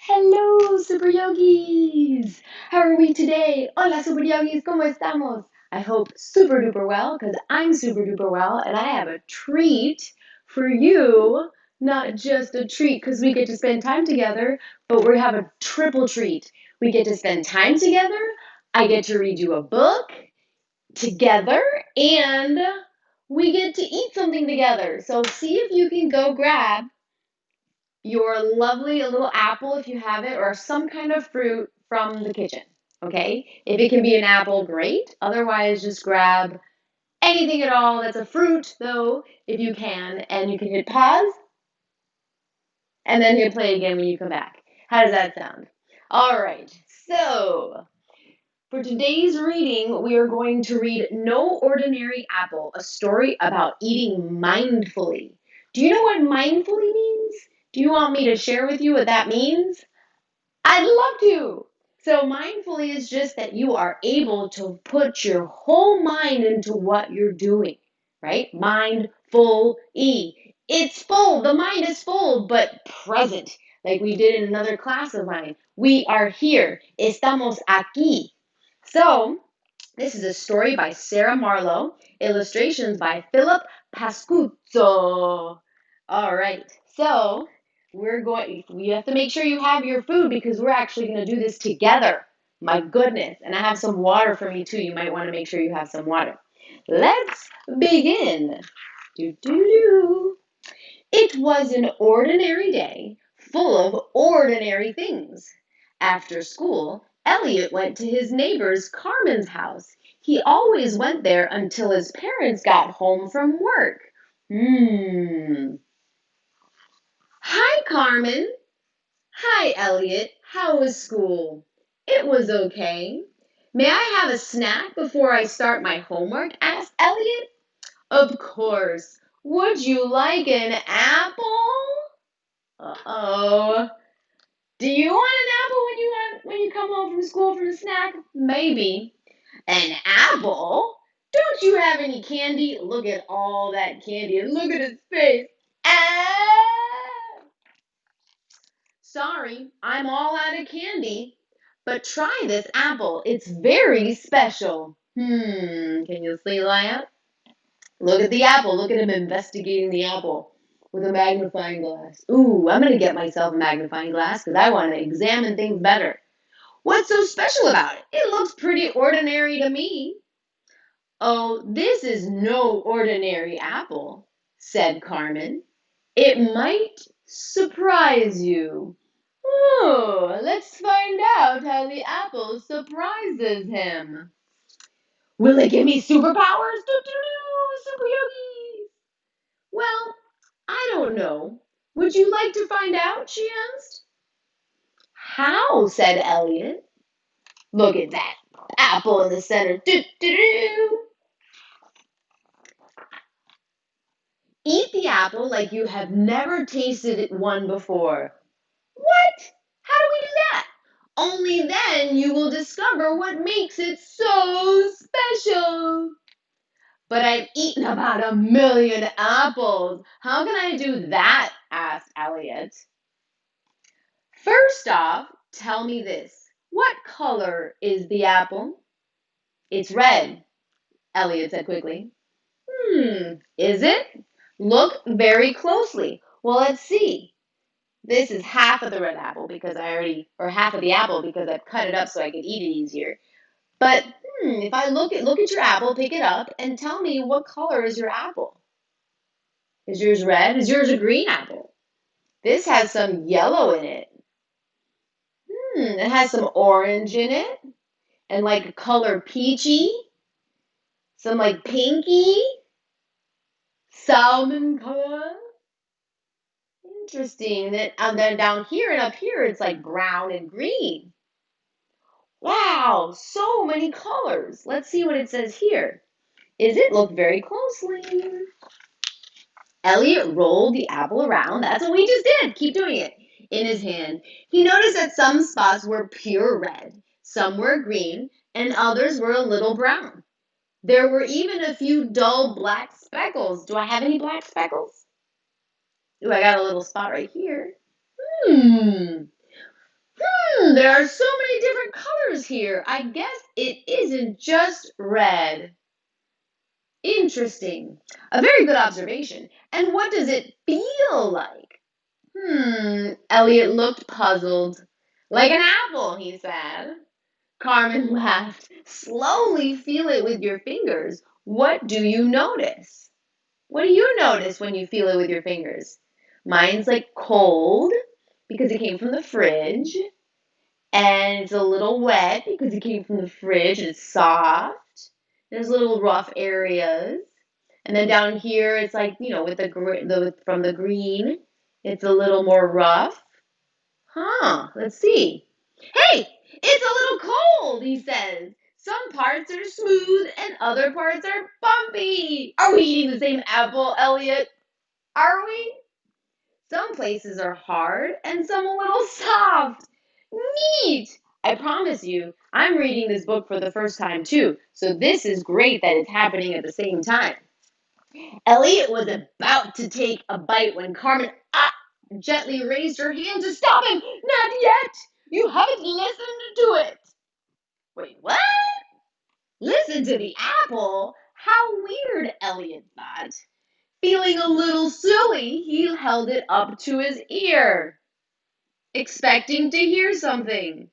Hello, Super Yogis! How are we today? Hola, Super Yogis, ¿cómo estamos? I hope super duper well, because I'm super duper well, and I have a treat for you. Not just a treat because we get to spend time together, but we have a triple treat. We get to spend time together, I get to read you a book together, and we get to eat something together. So see if you can go grab your lovely little apple if you have it, or some kind of fruit from the kitchen. Okay? If it can be an apple, great. Otherwise, just grab anything at all that's a fruit, though, if you can, and you can hit pause and then hit play again when you come back. How does that sound? All right. So, for today's reading, we are going to read No Ordinary Apple, a story about eating mindfully. Do you know what mindfully means? Do you want me to share with you what that means? I'd love to. So, mindfully is just that you are able to put your whole mind into what you're doing, right? Mindfully. It's full. The mind is full, but present, like we did in another class of mine. We are here. Estamos aquí. So, this is a story by Sara Marlow, illustrations by Philip Pascuzzo. All right. So, you have to make sure you have your food because we're actually going to do this together. My goodness. And I have some water for me too. You might want to make sure you have some water. Let's begin. Do, do, do. It was an ordinary day, full of ordinary things. After school, Elliot went to his neighbor's Carmen's house. He always went there until his parents got home from work. Hi, Carmen. Hi, Elliot. How was school? It was okay. May I have a snack before I start my homework? Asked Elliot. Of course. Would you like an apple? Uh-oh. Do you want an apple when you come home from school from a snack? Maybe. An apple? Don't you have any candy? Look at all that candy and look at his face. Ah! Sorry, I'm all out of candy. But try this apple. It's very special. Can you see that? Look at the apple. Look at him investigating the apple with a magnifying glass. Ooh, I'm going to get myself a magnifying glass because I want to examine things better. What's so special about it? It looks pretty ordinary to me. Oh, this is no ordinary apple, said Carmen. It might surprise you. Oh, let's find out how the apple surprises him. Will it give me superpowers? Super yogis. Well, I don't know. Would you like to find out? She asked. How? Said Elliot. Look at that apple in the center. Eat the apple like you have never tasted one before. What? How do we do that? Only then you will discover what makes it so special. But I've eaten about 1,000,000 apples. How can I do that? Asked Elliot. First off, tell me this. What color is the apple? It's red, Elliot said quickly. Is it? Look very closely. Well, let's see. This is half of the red apple because or half of the apple because I've cut it up so I could eat it easier. But if I look at your apple, pick it up, and tell me what color is your apple? Is yours red? Is yours a green apple? This has some yellow in it. It has some orange in it, and like a color peachy, some like pinky, salmon color. Interesting. And then down here and up here, it's like brown and green. Wow, so many colors. Let's see what it says here. Is it? Look very closely. Elliot rolled the apple around. That's what we just did. Keep doing it. In his hand. He noticed that some spots were pure red, some were green, and others were a little brown. There were even a few dull black speckles. Do I have any black speckles? Ooh, I got a little spot right here. Hmm. There are so many different colors here. I guess it isn't just red. Interesting. A very good observation. And what does it feel like? Elliot looked puzzled. Like an apple, he said. Carmen laughed. Slowly feel it with your fingers. What do you notice? What do you notice when you feel it with your fingers? Mine's like cold because it came from the fridge. And it's a little wet because it came from the fridge. It's soft. There's little rough areas. And then down here, it's like, with from the green, it's a little more rough. Let's see. Hey, it's a little cold, he says. Some parts are smooth and other parts are bumpy. Are we eating the same apple, Elliot? Are we? Some places are hard and some a little soft. Neat! I promise you, I'm reading this book for the first time too, so this is great that it's happening at the same time. Elliot was about to take a bite when Carmen gently raised her hand to stop him. Not yet! You haven't listened to it! Wait, what? Listen to the apple? How weird, Elliot thought. Feeling a little silly, he held it up to his ear, expecting to hear something.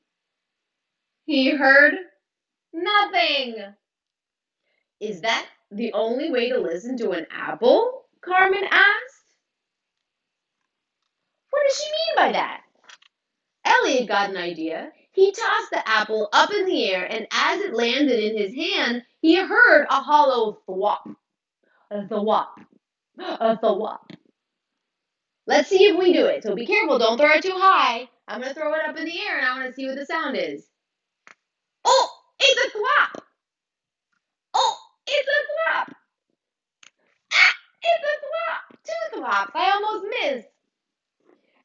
He heard nothing. Is that the only way to listen to an apple? Carmen asked. What does she mean by that? Elliot got an idea. He tossed the apple up in the air, and as it landed in his hand, he heard a hollow thwop. A thwop. A thwop. Let's see if we do it. So be careful, don't throw it too high. I'm going to throw it up in the air, and I want to see what the sound is. Oh, it's a thwop. Oh, it's a thwop. Ah, it's a thwop. Two thwops. I almost missed.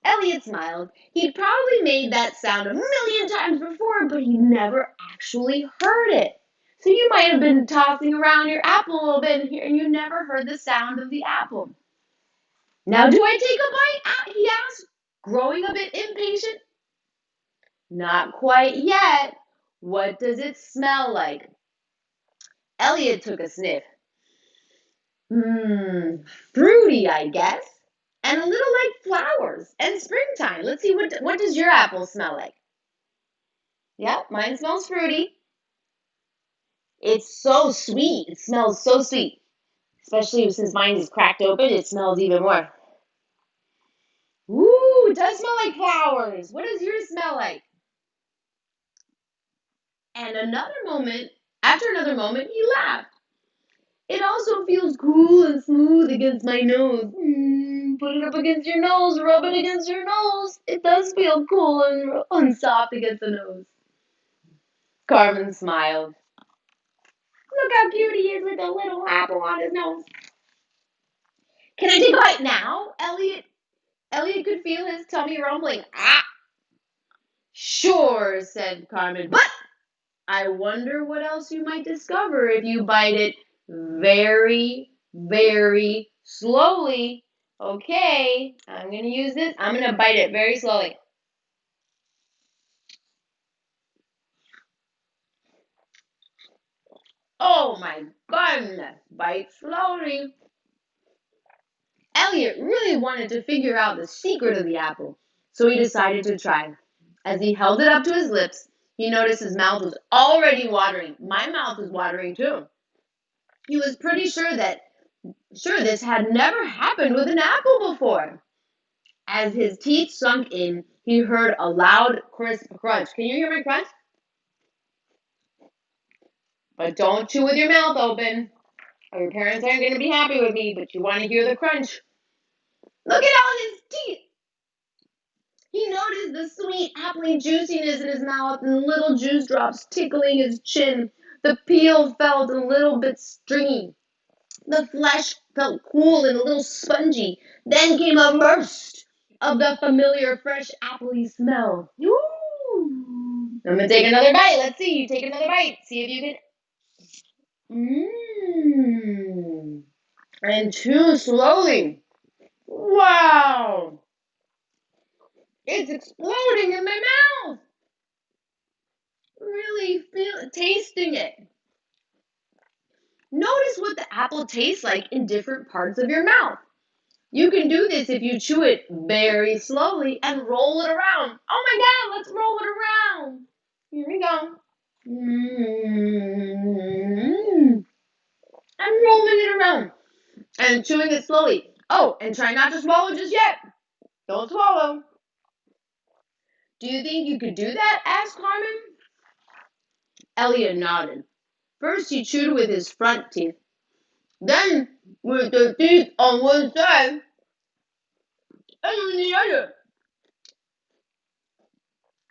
Elliot smiled. He'd probably made that sound a million times before, but he never actually heard it. So you might have been tossing around your apple a little bit here, and you never heard the sound of the apple. Now do I take a bite? He asked, growing a bit impatient. Not quite yet. What does it smell like? Elliot took a sniff. Fruity, I guess. And a little like flowers and springtime. Let's see, what does your apple smell like? Yep, mine smells fruity. It's so sweet. It smells so sweet. Especially since mine is cracked open, it smells even more. Ooh, it does smell like flowers. What does yours smell like? And after another moment, he laughed. It also feels cool and smooth against my nose. Put it up against your nose, rub it against your nose. It does feel cool and soft against the nose. Carmen smiled. Look how cute he is with a little apple on his nose. Can I take a bite now? Elliot could feel his tummy rumbling. Sure, said Carmen, but I wonder what else you might discover if you bite it very, very slowly. Okay, I'm going to use this. I'm going to bite it very slowly. Oh my goodness, bite slowly. Elliot really wanted to figure out the secret of the apple, so he decided to try. As he held it up to his lips, he noticed his mouth was already watering. My mouth was watering too. He was pretty sure this had never happened with an apple before. As his teeth sunk in, he heard a loud, crisp crunch. Can you hear my crunch? But don't chew with your mouth open, or your parents aren't going to be happy with me, but you want to hear the crunch. Look at all his teeth! He noticed the sweet, appley juiciness in his mouth and little juice drops tickling his chin. The peel felt a little bit stringy. The flesh felt cool and a little spongy. Then came a burst of the familiar fresh appley smell. Ooh. I'm gonna take another bite. Let's see. You take another bite. See if you can. And chew slowly. Wow. It's exploding in my mouth. Really tasting it. Notice what the apple tastes like in different parts of your mouth. You can do this if you chew it very slowly and roll it around. Oh my God, let's roll it around. Here we go. I'm rolling it around and chewing it slowly. Oh, and try not to swallow just yet. Don't swallow. Do you think you could do that? Asked Carmen. Elliot nodded. First, he chewed with his front teeth, then with the teeth on one side and on the other.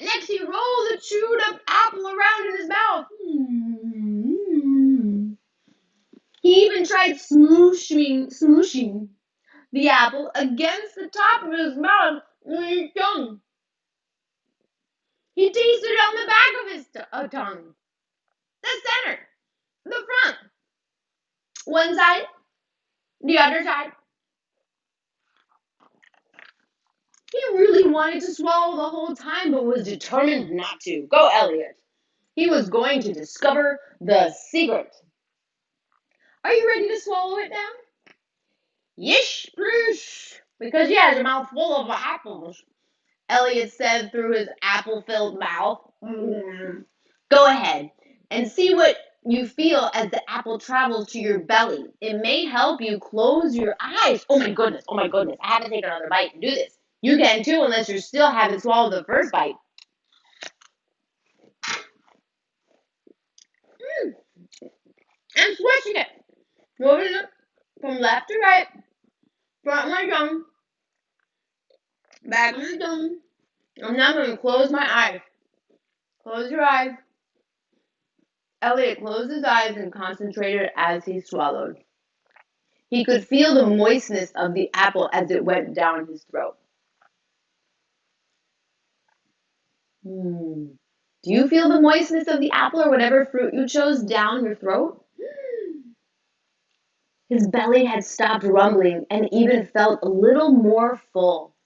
Next, he rolled the chewed up apple around in his mouth. He even tried smooshing the apple against the top of his mouth with his tongue. He tasted it on the back of his tongue, the center, the front, one side, the other side. He really wanted to swallow the whole time, but was determined not to. Go, Elliot. He was going to discover the secret. Are you ready to swallow it now? Yish, please, because he has a mouth full of apples, Elliot said through his apple-filled mouth. Go ahead and see what you feel as the apple travels to your belly. It may help you close your eyes. Oh my goodness, I have to take another bite and do this. You can too, unless you still haven't swallowed the first bite. I'm switching it. Moving it from left to right. Front of my tongue. Back of my tongue. I'm now going to close my eyes. Close your eyes. Elliot closed his eyes and concentrated as he swallowed. He could feel the moistness of the apple as it went down his throat. Do you feel the moistness of the apple or whatever fruit you chose down your throat? His belly had stopped rumbling and even felt a little more full.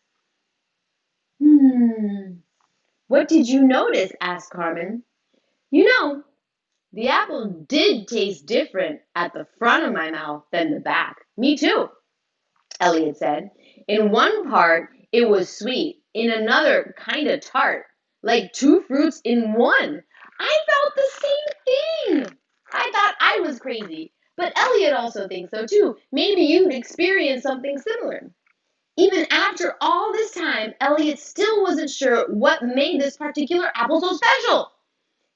What did you notice? Asked Carmen. You know, the apple did taste different at the front of my mouth than the back. Me too, Elliot said. In one part, it was sweet. In another, kind of tart. Like two fruits in one. I felt the same thing. I thought I was crazy. But Elliot also thinks so too. Maybe you'd experienced something similar. Even after all this time, Elliot still wasn't sure what made this particular apple so special.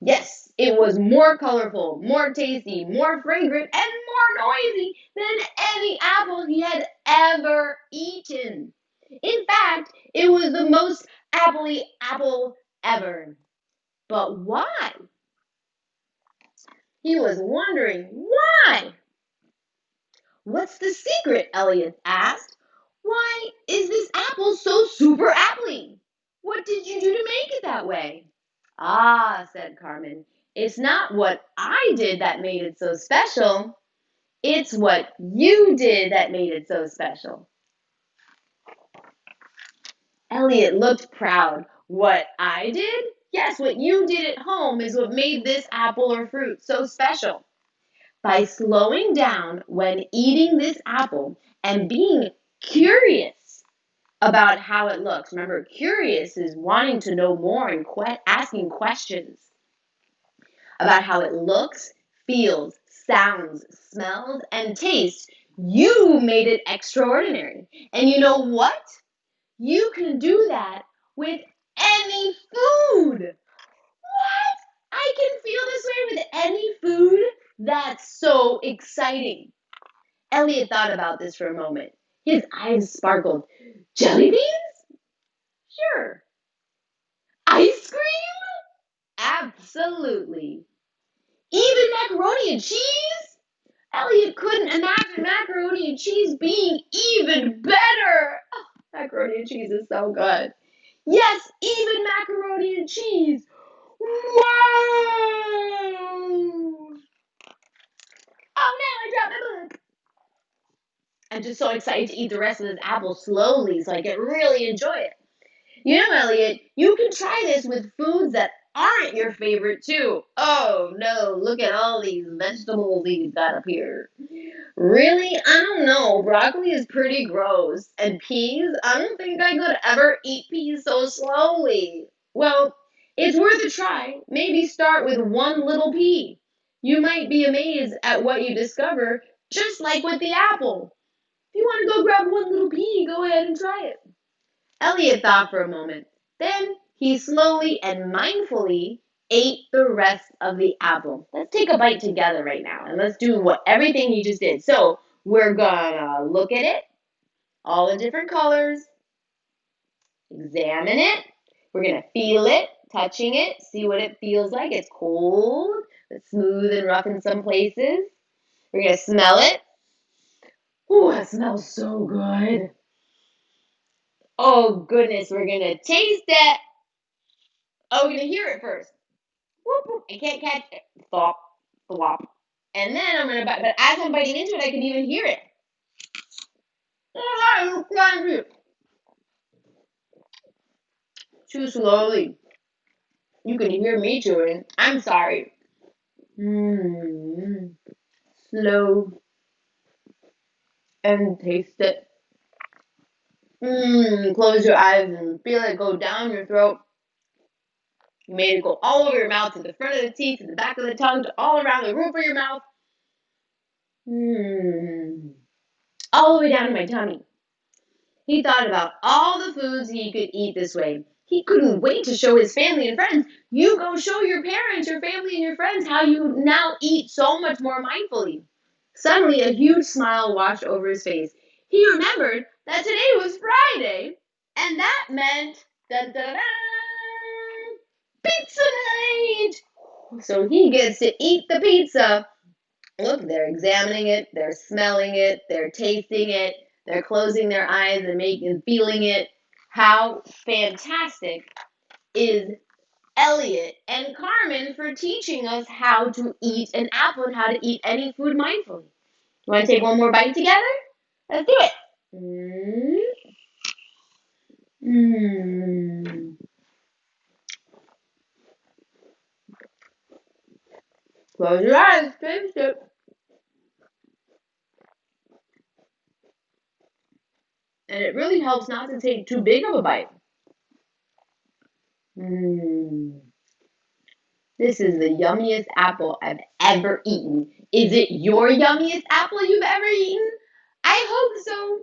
Yes, it was more colorful, more tasty, more fragrant, and more noisy than any apple he had ever eaten. In fact, it was the most appley apple ever. But why? He was wondering why. What's the secret? Elliot asked. Why is this apple so super appley? What did you do to make it that way? Ah, said Carmen, it's not what I did that made it so special. It's what you did that made it so special. Elliot looked proud. What I did? Yes, what you did at home is what made this apple or fruit so special. By slowing down when eating this apple and being curious about how it looks. Remember, curious is wanting to know more and asking questions about how it looks, feels, sounds, smells, and tastes. You made it extraordinary. And you know what? You can do that with any food. What? I can feel this way with any food? That's so exciting. Elliot thought about this for a moment. His eyes sparkled. Jelly beans? Sure. Ice cream? Absolutely. Even macaroni and cheese? Elliot couldn't imagine macaroni and cheese being even better. Oh, macaroni and cheese is so good. Yes, even macaroni and cheese. Wow! Oh no, I dropped my book. I'm just so excited to eat the rest of this apple slowly so I can really enjoy it. You know, Elliot, you can try this with foods that aren't your favorite too. Oh no, look at all these vegetables he's got up here. Really? I don't know. Broccoli is pretty gross. And peas? I don't think I could ever eat peas so slowly. Well, it's worth a try. Maybe start with one little pea. You might be amazed at what you discover, just like with the apple. If you want to go grab one little pea, go ahead and try it. Elliot thought for a moment. Then he slowly and mindfully ate the rest of the apple. Let's take a bite together right now and let's do what everything he just did. So we're gonna look at it, all the different colors, examine it. We're gonna feel it, touching it, see what it feels like. It's cold, it's smooth and rough in some places. We're gonna smell it. Ooh, it smells so good. Oh goodness, we're gonna taste it. Oh, we're gonna hear it first. Whoop, whoop. I can't catch it. Thwop, thwop. And then I'm gonna bite, but as I'm biting into it, I can even hear it. Too slowly. You can hear me chewing. I'm sorry. Slow and taste it. Close your eyes and feel it go down your throat. You made it go all over your mouth, to the front of the teeth, to the back of the tongue, to all around the roof of your mouth. All the way down to my tummy. He thought about all the foods he could eat this way. He couldn't wait to show his family and friends. You go show your parents, your family, and your friends how you now eat so much more mindfully. Suddenly, a huge smile washed over his face. He remembered that today was Friday, and that meant dun, dun, dun, pizza night. So he gets to eat the pizza. Look, they're examining it, they're smelling it, they're tasting it, they're closing their eyes and making feeling it. How fantastic is Elliot and Carmen for teaching us how to eat an apple and how to eat any food mindfully. You want to take one more bite together? Let's do it. Mm. Close your eyes, taste it. And it really helps not to take too big of a bite. This is the yummiest apple I've ever eaten. Is it your yummiest apple you've ever eaten? I hope so.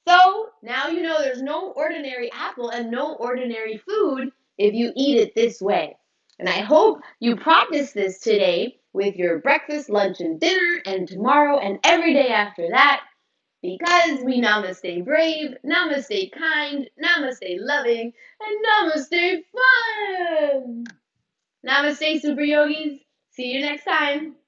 So now you know there's no ordinary apple and no ordinary food if you eat it this way. And I hope you practice this today with your breakfast, lunch, and dinner, and tomorrow and every day after that. Because we namaste brave, namaste kind, namaste loving, and namaste fun. Namaste, super yogis. See you next time.